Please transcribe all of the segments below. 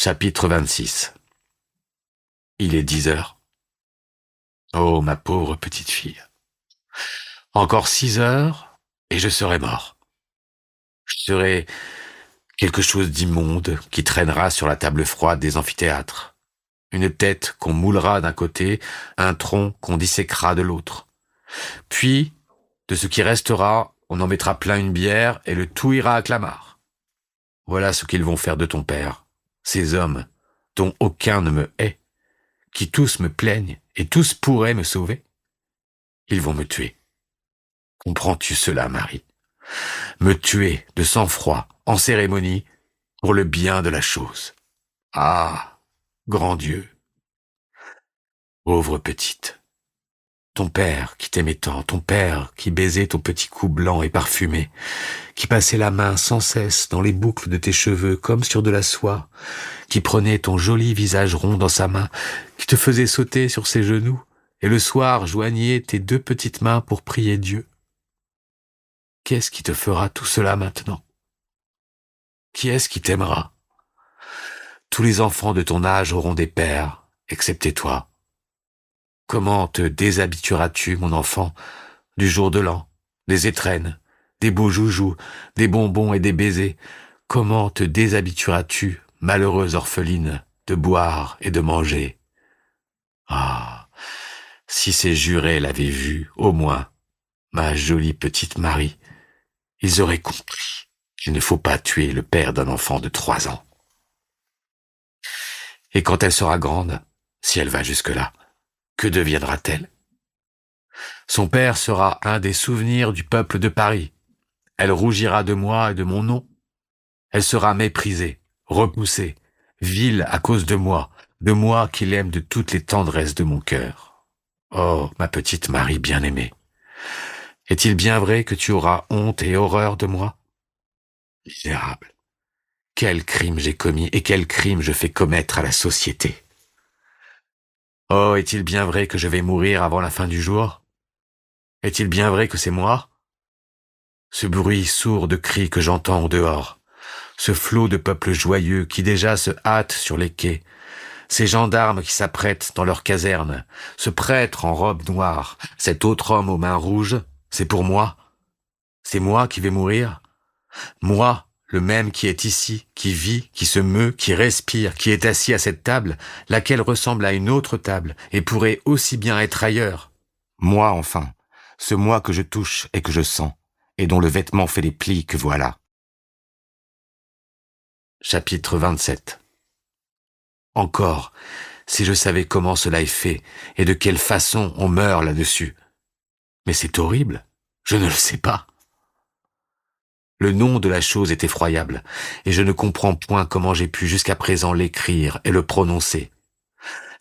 Chapitre 26. Il est 10 heures. Oh, ma pauvre petite fille. Encore 6 heures, et je serai mort. Je serai quelque chose d'immonde qui traînera sur la table froide des amphithéâtres. Une tête qu'on moulera d'un côté, un tronc qu'on disséquera de l'autre. Puis, de ce qui restera, on en mettra plein une bière et le tout ira à Clamart. Voilà ce qu'ils vont faire de ton père. Ces hommes, dont aucun ne me hait, qui tous me plaignent et tous pourraient me sauver. Ils vont me tuer. Comprends-tu cela, Marie? Me tuer de sang-froid, en cérémonie, pour le bien de la chose. Ah, grand Dieu! Pauvre petite. Ton père qui t'aimait tant, ton père qui baisait ton petit cou blanc et parfumé, qui passait la main sans cesse dans les boucles de tes cheveux comme sur de la soie, qui prenait ton joli visage rond dans sa main, qui te faisait sauter sur ses genoux, et le soir joignait tes deux petites mains pour prier Dieu. Qu'est-ce qui te fera tout cela maintenant? Qui est-ce qui t'aimera? Tous les enfants de ton âge auront des pères, excepté toi. Comment te déshabitueras-tu, mon enfant, du jour de l'an, des étrennes, des beaux joujoux, des bonbons et des baisers? Comment te déshabitueras-tu, malheureuse orpheline, de boire et de manger? Ah, si ces jurés l'avaient vue, au moins, ma jolie petite Marie, ils auraient compris qu'il ne faut pas tuer le père d'un enfant de 3 ans. Et quand elle sera grande, si elle va jusque-là, que deviendra-t-elle? Son père sera un des souvenirs du peuple de Paris. Elle rougira de moi et de mon nom. Elle sera méprisée, repoussée, vile à cause de moi qui l'aime de toutes les tendresses de mon cœur. Oh, ma petite Marie bien-aimée, est-il bien vrai que tu auras honte et horreur de moi? Misérable, quel crime j'ai commis et quel crime je fais commettre à la société. Oh, est-il bien vrai que je vais mourir avant la fin du jour? Est-il bien vrai que c'est moi? Ce bruit sourd de cris que j'entends au dehors, ce flot de peuple joyeux qui déjà se hâte sur les quais, ces gendarmes qui s'apprêtent dans leurs casernes, ce prêtre en robe noire, cet autre homme aux mains rouges, c'est pour moi? C'est moi qui vais mourir? Moi, le même qui est ici, qui vit, qui se meut, qui respire, qui est assis à cette table, laquelle ressemble à une autre table et pourrait aussi bien être ailleurs. Moi, enfin, ce moi que je touche et que je sens, et dont le vêtement fait les plis que voilà. Chapitre 27. Encore, si je savais comment cela est fait, et de quelle façon on meurt là-dessus. Mais c'est horrible, je ne le sais pas. Le nom de la chose est effroyable, et je ne comprends point comment j'ai pu jusqu'à présent l'écrire et le prononcer.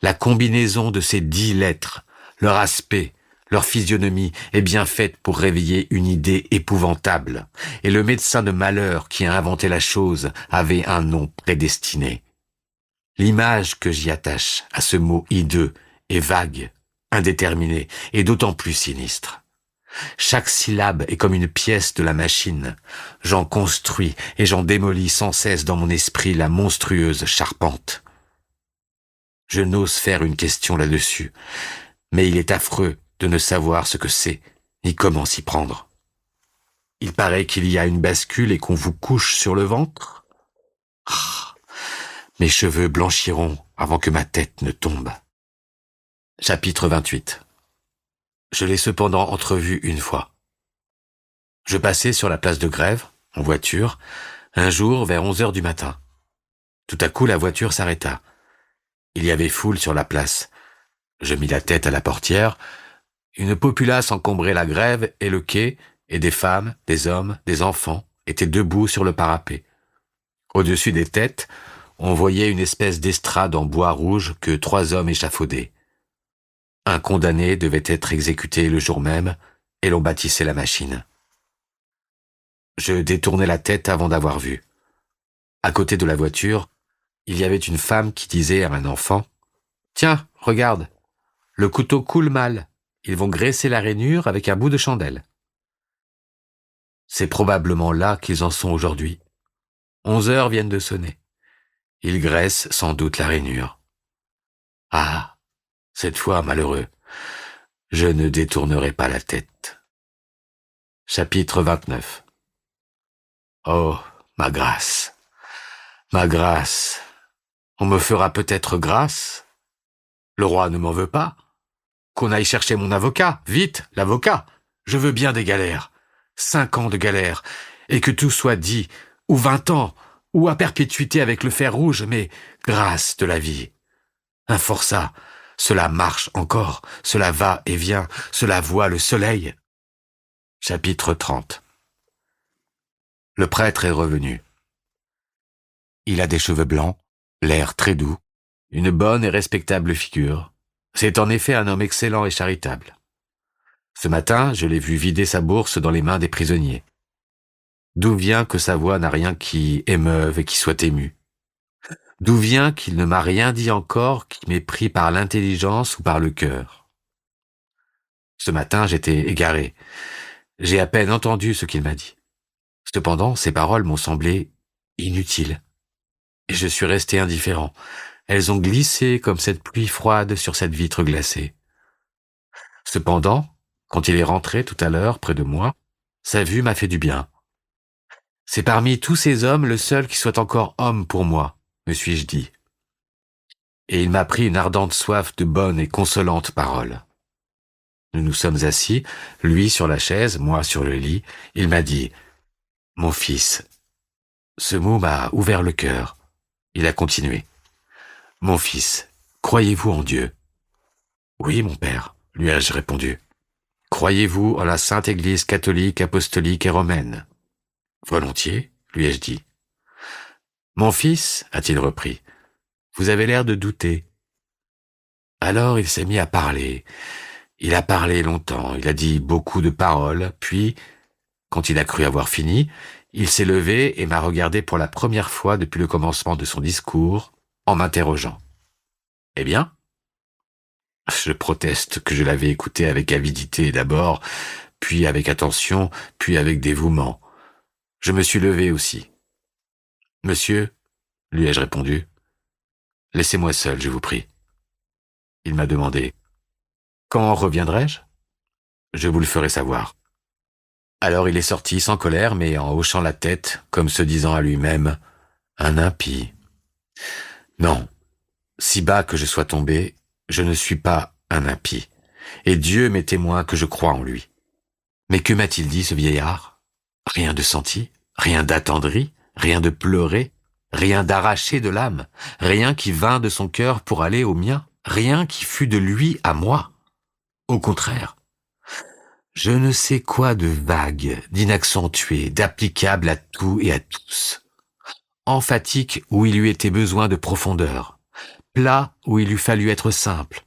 La combinaison de ces 10 lettres, leur aspect, leur physionomie est bien faite pour réveiller une idée épouvantable, et le médecin de malheur qui a inventé la chose avait un nom prédestiné. L'image que j'y attache à ce mot hideux est vague, indéterminée et d'autant plus sinistre. Chaque syllabe est comme une pièce de la machine. J'en construis et j'en démolis sans cesse dans mon esprit la monstrueuse charpente. Je n'ose faire une question là-dessus, mais il est affreux de ne savoir ce que c'est, ni comment s'y prendre. Il paraît qu'il y a une bascule et qu'on vous couche sur le ventre. Ah, mes cheveux blanchiront avant que ma tête ne tombe. Chapitre 28. Je l'ai cependant entrevu une fois. Je passais sur la place de Grève, en voiture, un jour vers 11 heures du matin. Tout à coup, la voiture s'arrêta. Il y avait foule sur la place. Je mis la tête à la portière. Une populace encombrait la Grève et le quai, et des femmes, des hommes, des enfants étaient debout sur le parapet. Au-dessus des têtes, on voyait une espèce d'estrade en bois rouge que 3 hommes échafaudaient. Un condamné devait être exécuté le jour même, et l'on bâtissait la machine. Je détournai la tête avant d'avoir vu. À côté de la voiture, il y avait une femme qui disait à un enfant « Tiens, regarde, le couteau coule mal. Ils vont graisser la rainure avec un bout de chandelle. » C'est probablement là qu'ils en sont aujourd'hui. 11 heures viennent de sonner. Il graisse sans doute la rainure. Ah, cette fois, malheureux, je ne détournerai pas la tête. Chapitre 29. Oh, ma grâce, ma grâce, on me fera peut-être grâce? Le roi ne m'en veut pas? Qu'on aille chercher mon avocat, vite, l'avocat. Je veux bien des galères, 5 ans de galères, et que tout soit dit, ou 20 ans, ou à perpétuité avec le fer rouge, mais grâce de la vie. Un forçat, cela marche encore, cela va et vient, cela voit le soleil. Chapitre 30. Le prêtre est revenu. Il a des cheveux blancs, l'air très doux, une bonne et respectable figure. C'est en effet un homme excellent et charitable. Ce matin, je l'ai vu vider sa bourse dans les mains des prisonniers. D'où vient que sa voix n'a rien qui émeuve et qui soit émue? D'où vient qu'il ne m'a rien dit encore qui m'ait pris par l'intelligence ou par le cœur? Ce matin, j'étais égaré. J'ai à peine entendu ce qu'il m'a dit. Cependant, ses paroles m'ont semblé inutiles. Et je suis resté indifférent. Elles ont glissé comme cette pluie froide sur cette vitre glacée. Cependant, quand il est rentré tout à l'heure près de moi, sa vue m'a fait du bien. C'est parmi tous ces hommes le seul qui soit encore homme pour moi, me suis-je dit. Et il m'a pris une ardente soif de bonnes et consolantes paroles. Nous nous sommes assis, lui sur la chaise, moi sur le lit. Il m'a dit « Mon fils ». Ce mot m'a ouvert le cœur. Il a continué. « Mon fils, croyez-vous en Dieu ?» « Oui, mon père, lui ai-je répondu. »« Croyez-vous en la Sainte Église catholique, apostolique et romaine ?» ?»« Volontiers, lui ai-je dit. »« Mon fils, a-t-il repris, vous avez l'air de douter. » Alors il s'est mis à parler. Il a parlé longtemps, il a dit beaucoup de paroles, puis, quand il a cru avoir fini, il s'est levé et m'a regardé pour la première fois depuis le commencement de son discours, en m'interrogeant. « Eh bien ?» Je proteste que je l'avais écouté avec avidité d'abord, puis avec attention, puis avec dévouement. Je me suis levé aussi. « Monsieur, lui ai-je répondu, laissez-moi seul, je vous prie. » Il m'a demandé « Quand reviendrai-je » ? Je vous le ferai savoir. Alors il est sorti sans colère, mais en hochant la tête, comme se disant à lui-même « Un impie. » Non, si bas que je sois tombé, je ne suis pas un impie, et Dieu m'est témoin que je crois en lui. Mais que m'a-t-il dit ce vieillard? Rien de senti, rien d'attendri, rien de pleuré, rien d'arraché de l'âme, rien qui vint de son cœur pour aller au mien, rien qui fut de lui à moi. Au contraire, je ne sais quoi de vague, d'inaccentué, d'applicable à tout et à tous. Emphatique où il eût été besoin de profondeur, plat où il eût fallu être simple,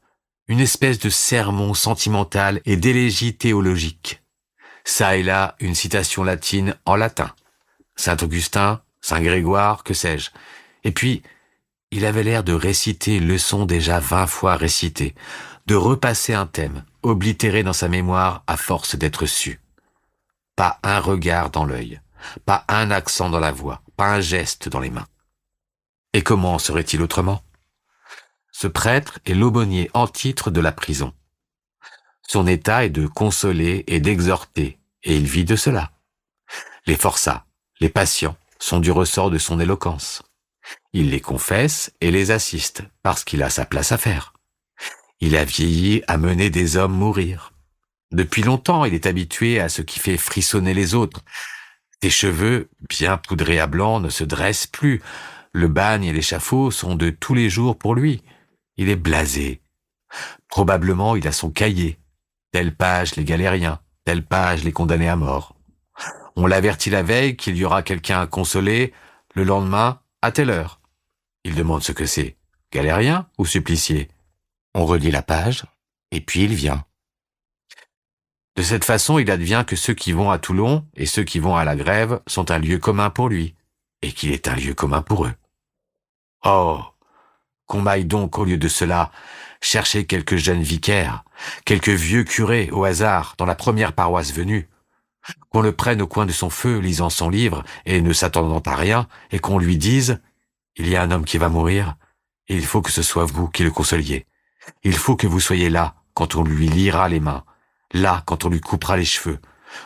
une espèce de sermon sentimental et d'élégie théologique. Ça et là, une citation latine en latin. Saint Augustin, Saint Grégoire, que sais-je. Et puis, il avait l'air de réciter une leçon déjà 20 fois récitée, de repasser un thème, oblitéré dans sa mémoire à force d'être su. Pas un regard dans l'œil, pas un accent dans la voix, pas un geste dans les mains. Et comment serait-il autrement? Ce prêtre est l'aumônier en titre de la prison. Son état est de consoler et d'exhorter, et il vit de cela. Les forçats, les patients, sont du ressort de son éloquence. Il les confesse et les assiste, parce qu'il a sa place à faire. Il a vieilli à mener des hommes mourir. Depuis longtemps, il est habitué à ce qui fait frissonner les autres. Ses cheveux, bien poudrés à blanc, ne se dressent plus. Le bagne et l'échafaud sont de tous les jours pour lui. Il est blasé. Probablement, il a son cahier. Telle page les galériens, telle page les condamnés à mort. On l'avertit la veille qu'il y aura quelqu'un à consoler, le lendemain, à telle heure. Il demande ce que c'est, galérien ou supplicié. On relit la page, et puis il vient. De cette façon, il advient que ceux qui vont à Toulon et ceux qui vont à la grève sont un lieu commun pour lui, et qu'il est un lieu commun pour eux. Oh, qu'on m'aille donc, au lieu de cela, chercher quelques jeunes vicaires, quelques vieux curés au hasard dans la première paroisse venue, qu'on le prenne au coin de son feu lisant son livre et ne s'attendant à rien, et qu'on lui dise « Il y a un homme qui va mourir, et il faut que ce soit vous qui le consoliez. Il faut que vous soyez là quand on lui liera les mains, là quand on lui coupera les cheveux,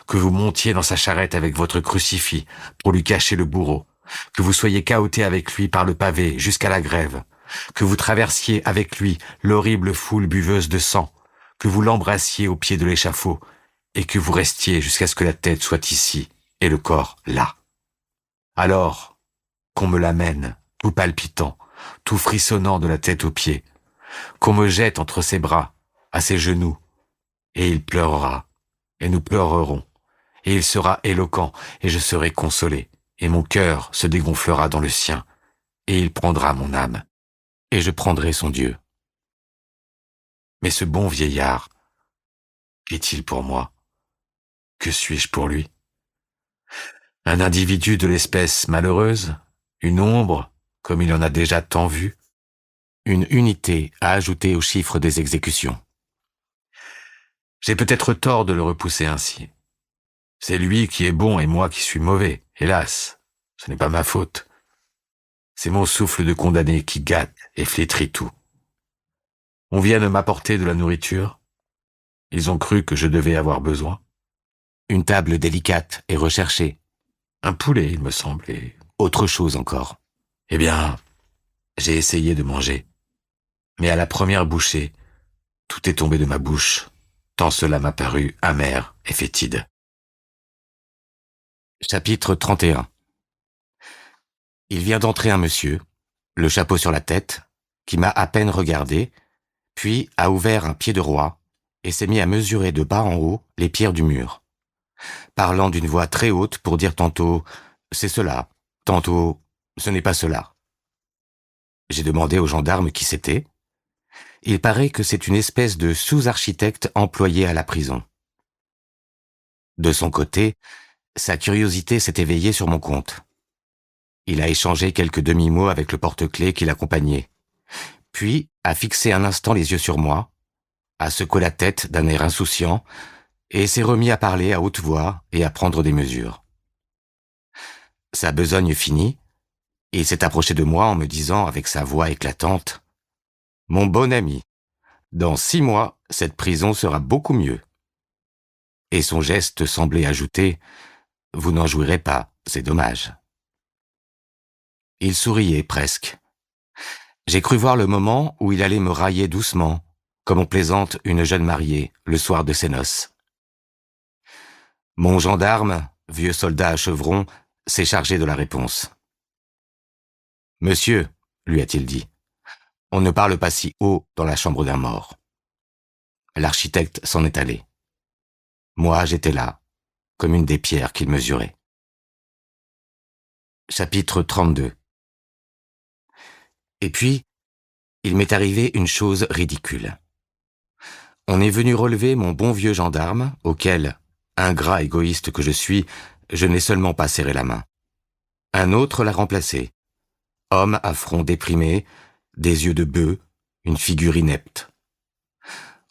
que vous montiez dans sa charrette avec votre crucifix pour lui cacher le bourreau, que vous soyez cahoté avec lui par le pavé jusqu'à la grève, que vous traversiez avec lui l'horrible foule buveuse de sang, que vous l'embrassiez au pied de l'échafaud, et que vous restiez jusqu'à ce que la tête soit ici et le corps là. Alors, qu'on me l'amène, tout palpitant, tout frissonnant de la tête aux pieds, qu'on me jette entre ses bras, à ses genoux, et il pleurera, et nous pleurerons, et il sera éloquent, et je serai consolé, et mon cœur se dégonflera dans le sien, et il prendra mon âme, et je prendrai son Dieu. Mais ce bon vieillard, qu'est-il pour moi? Que suis-je pour lui? Un individu de l'espèce malheureuse? Une ombre, comme il en a déjà tant vu? Une unité à ajouter au chiffre des exécutions. J'ai peut-être tort de le repousser ainsi. C'est lui qui est bon et moi qui suis mauvais, hélas, ce n'est pas ma faute. C'est mon souffle de condamné qui gâte et flétrit tout. On vient de m'apporter de la nourriture. Ils ont cru que je devais avoir besoin. Une table délicate et recherchée. Un poulet, il me semble, et autre chose encore. Eh bien, j'ai essayé de manger. Mais à la première bouchée, tout est tombé de ma bouche, tant cela m'a paru amer et fétide. Chapitre 31. Il vient d'entrer un monsieur, le chapeau sur la tête, qui m'a à peine regardé, puis a ouvert un pied de roi et s'est mis à mesurer de bas en haut les pierres du mur, parlant d'une voix très haute pour dire tantôt « c'est cela », tantôt « ce n'est pas cela ». J'ai demandé au gendarme qui c'était. Il paraît que c'est une espèce de sous-architecte employé à la prison. De son côté, sa curiosité s'est éveillée sur mon compte. Il a échangé quelques demi-mots avec le porte-clés qui l'accompagnait, puis a fixé un instant les yeux sur moi, a secoué la tête d'un air insouciant et s'est remis à parler à haute voix et à prendre des mesures. Sa besogne finie, il s'est approché de moi en me disant avec sa voix éclatante « Mon bon ami, dans 6 mois, cette prison sera beaucoup mieux. » Et son geste semblait ajouter « Vous n'en jouirez pas, c'est dommage. » Il souriait presque. J'ai cru voir le moment où il allait me railler doucement, comme on plaisante une jeune mariée le soir de ses noces. Mon gendarme, vieux soldat à chevron, s'est chargé de la réponse. « Monsieur, lui a-t-il dit, on ne parle pas si haut dans la chambre d'un mort. » L'architecte s'en est allé. Moi, j'étais là, comme une des pierres qu'il mesurait. Chapitre 32. Et puis, il m'est arrivé une chose ridicule. On est venu relever mon bon vieux gendarme, auquel, ingrat égoïste que je suis, je n'ai seulement pas serré la main. Un autre l'a remplacé. Homme à front déprimé, des yeux de bœuf, une figure inepte.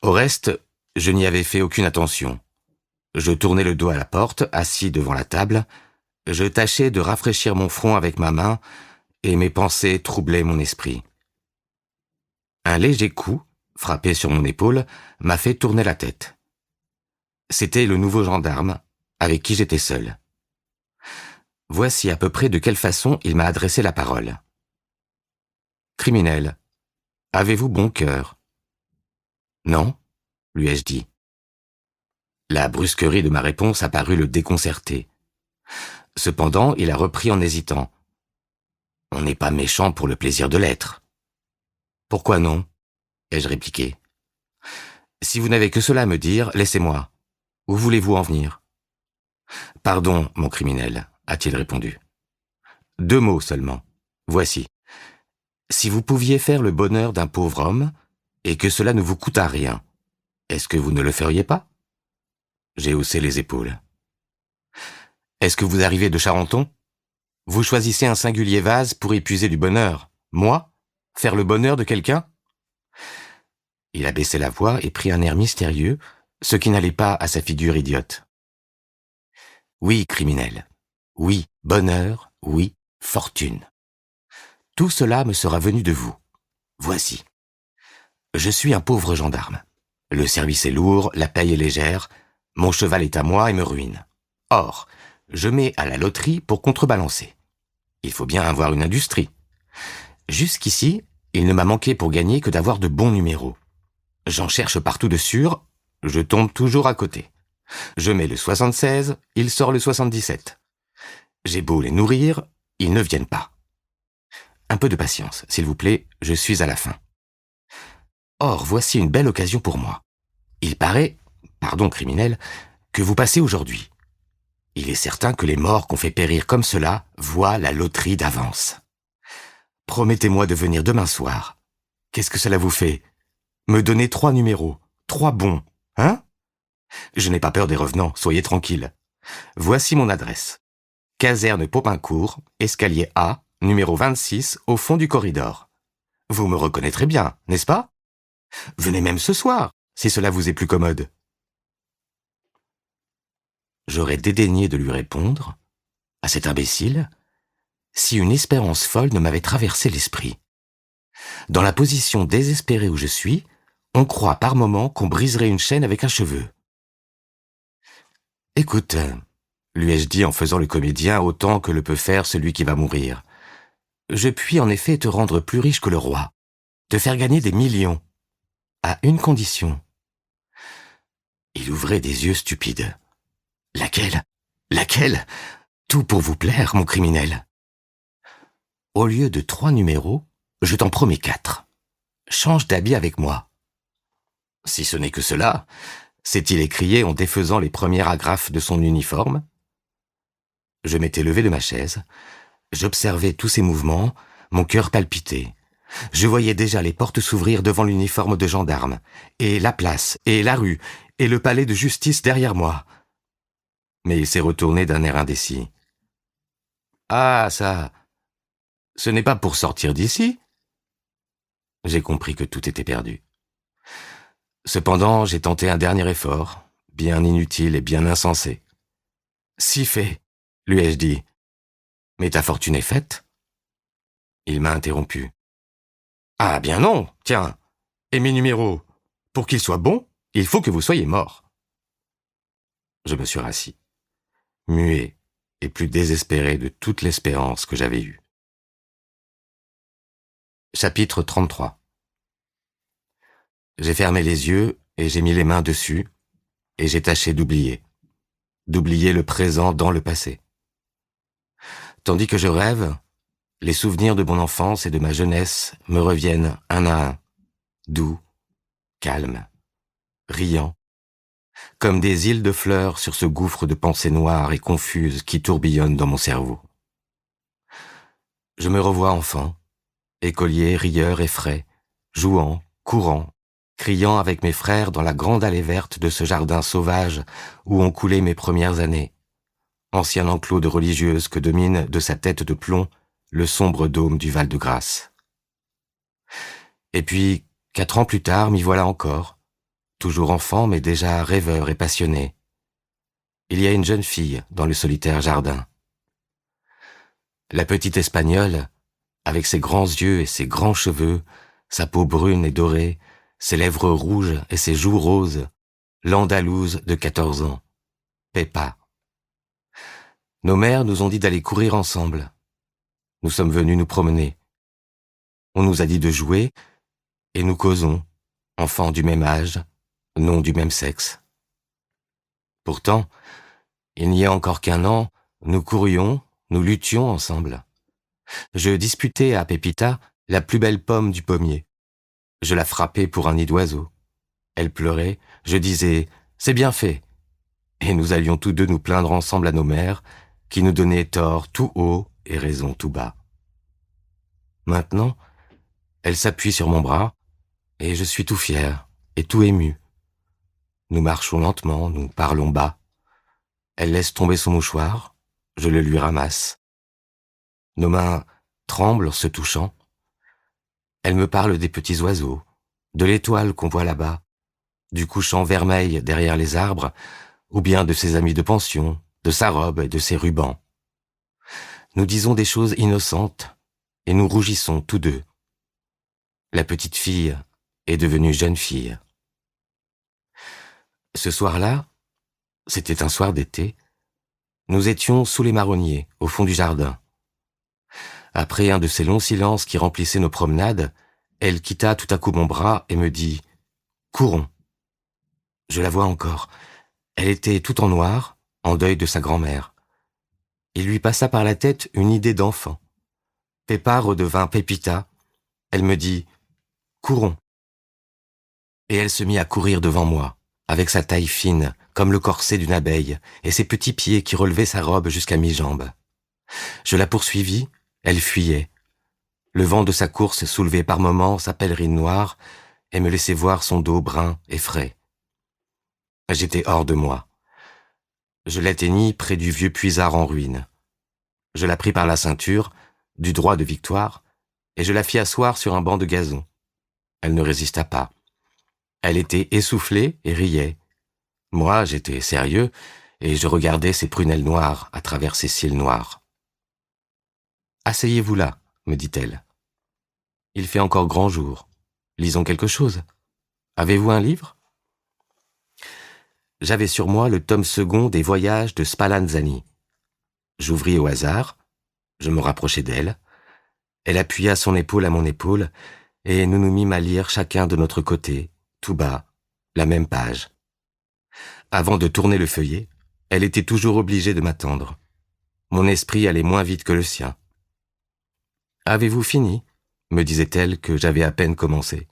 Au reste, je n'y avais fait aucune attention. Je tournais le dos à la porte, assis devant la table. Je tâchais de rafraîchir mon front avec ma main, et mes pensées troublaient mon esprit. Un léger coup, frappé sur mon épaule, m'a fait tourner la tête. C'était le nouveau gendarme, avec qui j'étais seul. Voici à peu près de quelle façon il m'a adressé la parole. « Criminel, avez-vous bon cœur ?»« Non, lui ai-je dit. » La brusquerie de ma réponse a paru le déconcerter. Cependant, il a repris en hésitant. « On n'est pas méchant pour le plaisir de l'être. »« Pourquoi non ?» ai-je répliqué. « Si vous n'avez que cela à me dire, laissez-moi. Où voulez-vous en venir ?»« Pardon, mon criminel, a-t-il répondu. 2 mots seulement. Voici. Si vous pouviez faire le bonheur d'un pauvre homme, et que cela ne vous coûtât rien, est-ce que vous ne le feriez pas ? J'ai haussé les épaules. Est-ce que vous arrivez de Charenton ? Vous choisissez un singulier vase pour épuiser du bonheur. Moi ? Faire le bonheur de quelqu'un ? Il a baissé la voix et pris un air mystérieux, ce qui n'allait pas à sa figure idiote. Oui, criminel. Oui, bonheur. Oui, fortune. Tout cela me sera venu de vous. Voici. Je suis un pauvre gendarme. Le service est lourd, la paye est légère, mon cheval est à moi et me ruine. Or, je mets à la loterie pour contrebalancer. Il faut bien avoir une industrie. Jusqu'ici, il ne m'a manqué pour gagner que d'avoir de bons numéros. J'en cherche partout de sûrs, je tombe toujours à côté. Je mets le 76, il sort le 77. J'ai beau les nourrir, ils ne viennent pas. Un peu de patience, s'il vous plaît, je suis à la fin. Or, voici une belle occasion pour moi. Il paraît, pardon criminel, que vous passez aujourd'hui. Il est certain que les morts qu'on fait périr comme cela voient la loterie d'avance. Promettez-moi de venir demain soir. Qu'est-ce que cela vous fait? Me donner 3 numéros, 3 bons, hein? Je n'ai pas peur des revenants, soyez tranquille. Voici mon adresse. Caserne Popincourt, escalier A, numéro 26, au fond du corridor. Vous me reconnaîtrez bien, n'est-ce pas? Venez même ce soir, si cela vous est plus commode. J'aurais dédaigné de lui répondre, à cet imbécile, si une espérance folle ne m'avait traversé l'esprit. Dans la position désespérée où je suis, on croit par moments qu'on briserait une chaîne avec un cheveu. « Écoute, » lui ai-je dit en faisant le comédien autant que le peut faire celui qui va mourir, « je puis en effet te rendre plus riche que le roi, te faire gagner des millions, à une condition. » Il ouvrait des yeux stupides. « Laquelle? Laquelle? Tout pour vous plaire, mon criminel. » Au lieu de 3 numéros, je t'en promets 4. Change d'habit avec moi. Si ce n'est que cela, s'est-il écrié en défaisant les premières agrafes de son uniforme. Je m'étais levé de ma chaise, j'observais tous ses mouvements, mon cœur palpitait. Je voyais déjà les portes s'ouvrir devant l'uniforme de gendarme, et la place, et la rue, et le palais de justice derrière moi. Mais il s'est retourné d'un air indécis. « Ah, ça, ce n'est pas pour sortir d'ici ?» J'ai compris que tout était perdu. Cependant, j'ai tenté un dernier effort, bien inutile et bien insensé. « Si fait, » lui ai-je dit. « Mais ta fortune est faite ?» Il m'a interrompu. « Ah bien non, tiens, et mes numéros, pour qu'ils soient bons, il faut que vous soyez morts. » Je me suis rassis, muet et plus désespéré de toute l'espérance que j'avais eue. Chapitre 33. J'ai fermé les yeux et j'ai mis les mains dessus, et j'ai tâché d'oublier le présent dans le passé. Tandis que je rêve, les souvenirs de mon enfance et de ma jeunesse me reviennent un à un, doux, calmes, riants, comme des îles de fleurs sur ce gouffre de pensées noires et confuses qui tourbillonnent dans mon cerveau. Je me revois enfant, écolier, rieur et frais, jouant, courant, criant avec mes frères dans la grande allée verte de ce jardin sauvage où ont coulé mes premières années, ancien enclos de religieuses que domine de sa tête de plomb le sombre dôme du Val-de-Grâce. Et puis, 4 ans plus tard, m'y voilà encore, toujours enfant mais déjà rêveur et passionné. Il y a une jeune fille dans le solitaire jardin. La petite Espagnole, avec ses grands yeux et ses grands cheveux, sa peau brune et dorée, ses lèvres rouges et ses joues roses, l'Andalouse de 14 ans, Pepa. Nos mères nous ont dit d'aller courir ensemble. Nous sommes venus nous promener. On nous a dit de jouer, et nous causons, enfants du même âge, non du même sexe. Pourtant, il n'y a encore qu'un an, nous courions, nous luttions ensemble. Je disputais à Pépita la plus belle pomme du pommier. Je la frappais pour un nid d'oiseau. Elle pleurait, je disais « c'est bien fait ». Et nous allions tous deux nous plaindre ensemble à nos mères, qui nous donnaient tort tout haut et raison tout bas. Maintenant, elle s'appuie sur mon bras, et je suis tout fier et tout ému. Nous marchons lentement, nous parlons bas. Elle laisse tomber son mouchoir, je le lui ramasse. Nos mains tremblent en se touchant. Elle me parle des petits oiseaux, de l'étoile qu'on voit là-bas, du couchant vermeil derrière les arbres, ou bien de ses amis de pension, de sa robe et de ses rubans. Nous disons des choses innocentes, et nous rougissons tous deux. La petite fille est devenue jeune fille. Ce soir-là, c'était un soir d'été, nous étions sous les marronniers, au fond du jardin. Après un de ces longs silences qui remplissaient nos promenades, elle quitta tout à coup mon bras et me dit « Courons ». Je la vois encore. Elle était tout en noir, en deuil de sa grand-mère. Il lui passa par la tête une idée d'enfant. Peppa redevint Pépita. Elle me dit « Courons ». Et elle se mit à courir devant moi, avec sa taille fine, comme le corset d'une abeille, et ses petits pieds qui relevaient sa robe jusqu'à mi-jambe. Je la poursuivis, elle fuyait. Le vent de sa course soulevait par moments sa pèlerine noire et me laissait voir son dos brun et frais. J'étais hors de moi. Je l'atteignis près du vieux puisard en ruine. Je la pris par la ceinture, du droit de victoire, et je la fis asseoir sur un banc de gazon. Elle ne résista pas. Elle était essoufflée et riait. Moi, j'étais sérieux, et je regardais ses prunelles noires à travers ses cils noirs. « Asseyez-vous là, » me dit-elle. « Il fait encore grand jour. Lisons quelque chose. Avez-vous un livre ?» J'avais sur moi le tome second des Voyages de Spallanzani. J'ouvris au hasard, je me rapprochai d'elle. Elle appuya son épaule à mon épaule, et nous nous mîmes à lire chacun de notre côté, tout bas, la même page. Avant de tourner le feuillet, elle était toujours obligée de m'attendre. Mon esprit allait moins vite que le sien. « Avez-vous fini ?» me disait-elle que j'avais à peine commencé.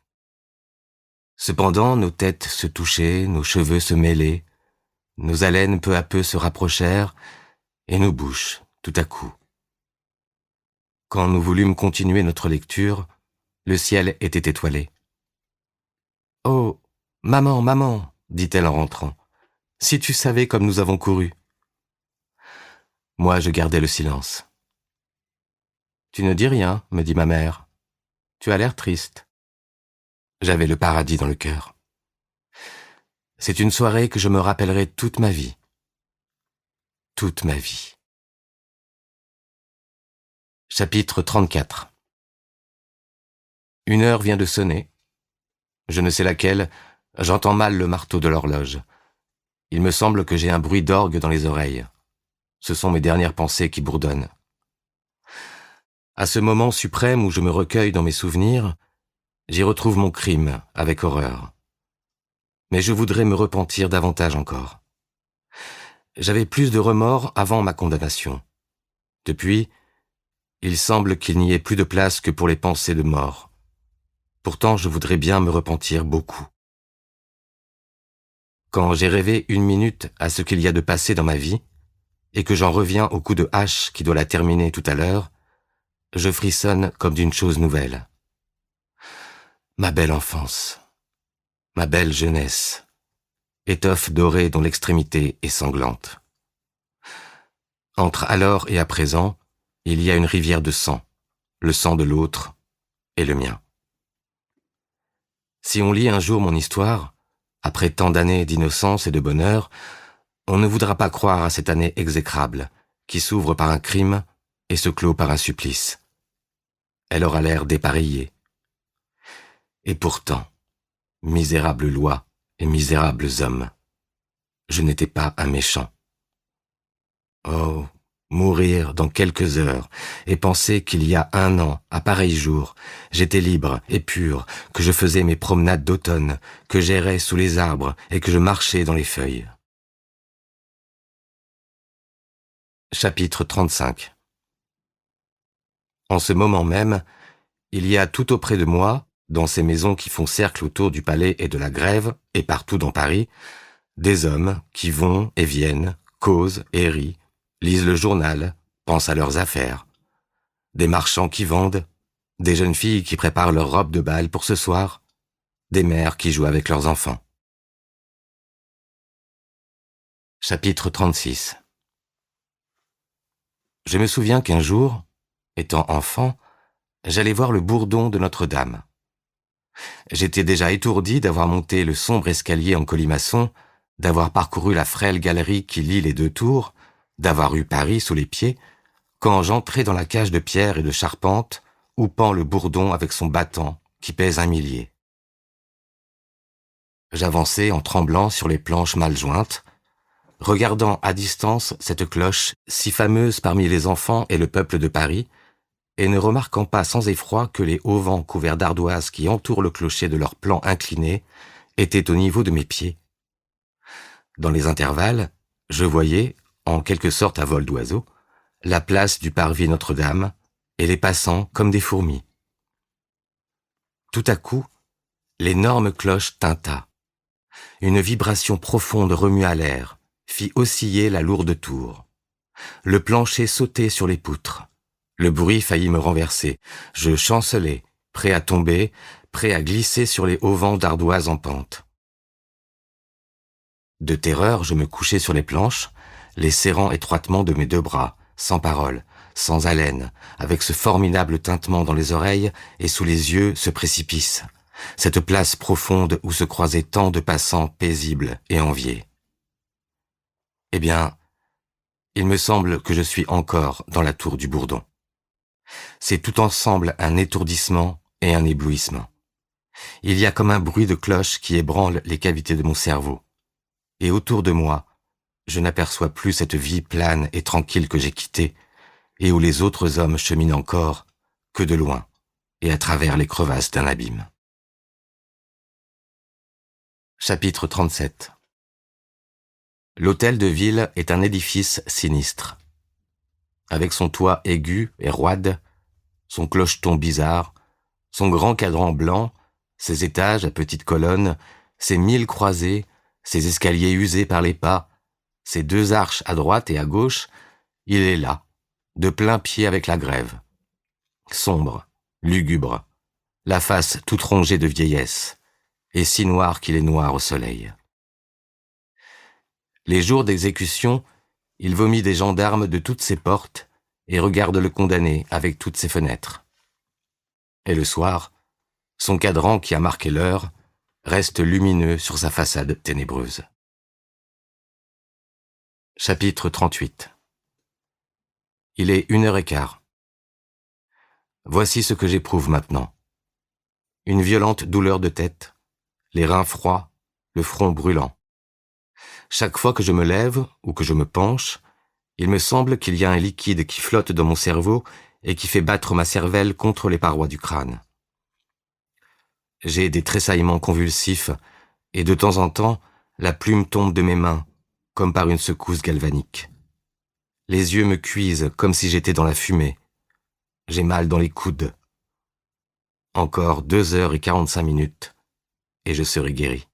Cependant, nos têtes se touchaient, nos cheveux se mêlaient, nos haleines peu à peu se rapprochèrent, et nos bouches, tout à coup. Quand nous voulûmes continuer notre lecture, le ciel était étoilé. « Oh, maman, maman !» dit-elle en rentrant. « Si tu savais comme nous avons couru !» Moi, je gardais le silence. « Tu ne dis rien, » me dit ma mère. « Tu as l'air triste. » J'avais le paradis dans le cœur. C'est une soirée que je me rappellerai toute ma vie. Toute ma vie. Chapitre 34. Une heure vient de sonner. Je ne sais laquelle, j'entends mal le marteau de l'horloge. Il me semble que j'ai un bruit d'orgue dans les oreilles. Ce sont mes dernières pensées qui bourdonnent. À ce moment suprême où je me recueille dans mes souvenirs, j'y retrouve mon crime avec horreur. Mais je voudrais me repentir davantage encore. J'avais plus de remords avant ma condamnation. Depuis, il semble qu'il n'y ait plus de place que pour les pensées de mort. Pourtant, je voudrais bien me repentir beaucoup. Quand j'ai rêvé une minute à ce qu'il y a de passé dans ma vie, et que j'en reviens au coup de hache qui doit la terminer tout à l'heure, je frissonne comme d'une chose nouvelle. Ma belle enfance, ma belle jeunesse, étoffe dorée dont l'extrémité est sanglante. Entre alors et à présent, il y a une rivière de sang, le sang de l'autre et le mien. Si on lit un jour mon histoire, après tant d'années d'innocence et de bonheur, on ne voudra pas croire à cette année exécrable, qui s'ouvre par un crime et se clôt par un supplice. Elle aura l'air dépareillée. Et pourtant, misérables lois et misérables hommes, je n'étais pas un méchant. Oh, mourir dans quelques heures et penser qu'il y a 1 an, à pareil jour, j'étais libre et pur, que je faisais mes promenades d'automne, que j'errais sous les arbres et que je marchais dans les feuilles. Chapitre 35. En ce moment même, il y a tout auprès de moi, dans ces maisons qui font cercle autour du palais et de la Grève, et partout dans Paris, des hommes qui vont et viennent, causent et rient, lisent le journal, pensent à leurs affaires. Des marchands qui vendent, des jeunes filles qui préparent leurs robes de bal pour ce soir, des mères qui jouent avec leurs enfants. Chapitre 36. Je me souviens qu'un jour, étant enfant, j'allais voir le bourdon de Notre-Dame. J'étais déjà étourdi d'avoir monté le sombre escalier en colimaçon, d'avoir parcouru la frêle galerie qui lie les 2 tours, d'avoir eu Paris sous les pieds, quand j'entrai dans la cage de pierre et de charpente, où pend le bourdon avec son battant qui pèse 1 millier. J'avançai en tremblant sur les planches mal jointes, regardant à distance cette cloche si fameuse parmi les enfants et le peuple de Paris, et ne remarquant pas sans effroi que les auvents couverts d'ardoises qui entourent le clocher de leur plan incliné étaient au niveau de mes pieds. Dans les intervalles, je voyais, en quelque sorte à vol d'oiseau, la place du parvis Notre-Dame et les passants comme des fourmis. Tout à coup, l'énorme cloche tinta. Une vibration profonde remua l'air, fit osciller la lourde tour. Le plancher sautait sur les poutres. Le bruit faillit me renverser. Je chancelai, prêt à tomber, prêt à glisser sur les auvents d'ardoises en pente. De terreur, je me couchai sur les planches, les serrant étroitement de mes 2 bras, sans parole, sans haleine, avec ce formidable tintement dans les oreilles et sous les yeux ce précipice, cette place profonde où se croisaient tant de passants paisibles et enviés. Eh bien, il me semble que je suis encore dans la tour du Bourdon. C'est tout ensemble un étourdissement et un éblouissement. Il y a comme un bruit de cloche qui ébranle les cavités de mon cerveau. Et autour de moi, je n'aperçois plus cette vie plane et tranquille que j'ai quittée, et où les autres hommes cheminent encore, que de loin, et à travers les crevasses d'un abîme. Chapitre 37. L'hôtel de ville est un édifice sinistre. Avec son toit aigu et roide, son clocheton bizarre, son grand cadran blanc, ses étages à petites colonnes, ses 1000 croisées, ses escaliers usés par les pas, ses 2 arches à droite et à gauche, il est là, de plein pied avec la grève. Sombre, lugubre, la face toute rongée de vieillesse, et si noire qu'il est noir au soleil. Les jours d'exécution, il vomit des gendarmes de toutes ses portes et regarde le condamné avec toutes ses fenêtres. Et le soir, son cadran qui a marqué l'heure reste lumineux sur sa façade ténébreuse. Chapitre 38. Il est 1h15. Voici ce que j'éprouve maintenant. Une violente douleur de tête, les reins froids, le front brûlant. Chaque fois que je me lève ou que je me penche, il me semble qu'il y a un liquide qui flotte dans mon cerveau et qui fait battre ma cervelle contre les parois du crâne. J'ai des tressaillements convulsifs et de temps en temps, la plume tombe de mes mains, comme par une secousse galvanique. Les yeux me cuisent comme si j'étais dans la fumée. J'ai mal dans les coudes. Encore 2h45 et je serai guéri.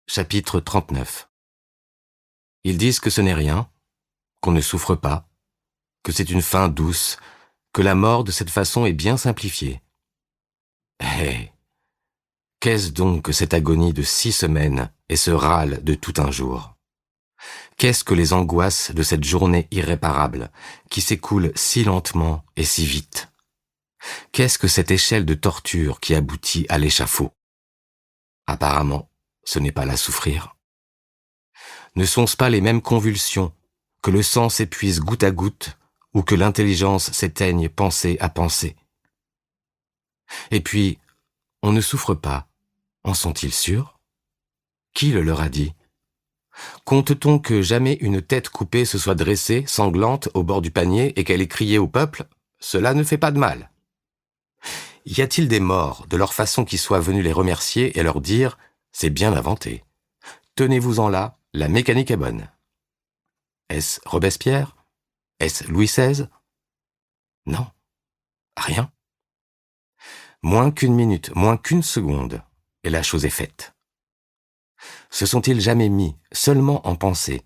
Chapitre 39. Ils disent que ce n'est rien, qu'on ne souffre pas, que c'est une fin douce, que la mort de cette façon est bien simplifiée. Eh, qu'est-ce donc que cette agonie de 6 semaines et ce râle de tout un jour? Qu'est-ce que les angoisses de cette journée irréparable qui s'écoule si lentement et si vite? Qu'est-ce que cette échelle de torture qui aboutit à l'échafaud? Apparemment, ce n'est pas là souffrir. Ne sont-ce pas les mêmes convulsions, que le sang s'épuise goutte à goutte ou que l'intelligence s'éteigne pensée à pensée? Et puis, on ne souffre pas, en sont-ils sûrs? Qui le leur a dit? Compte-t-on que jamais une tête coupée se soit dressée, sanglante, au bord du panier et qu'elle ait crié au peuple « Cela ne fait pas de mal ». Y a-t-il des morts de leur façon qui soient venus les remercier et leur dire « C'est bien inventé. Tenez-vous-en là, la mécanique est bonne ». Est-ce Robespierre? Est-ce Louis XVI? Non, rien. Moins qu'1 minute, moins qu'1 seconde, et la chose est faite. Se sont-ils jamais mis, seulement en pensée,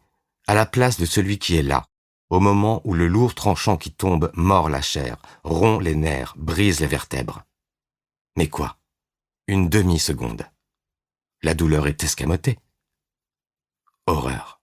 à la place de celui qui est là, au moment où le lourd tranchant qui tombe mord la chair, rompt les nerfs, brise les vertèbres? Mais quoi? 1 demi-seconde. La douleur est escamotée. Horreur.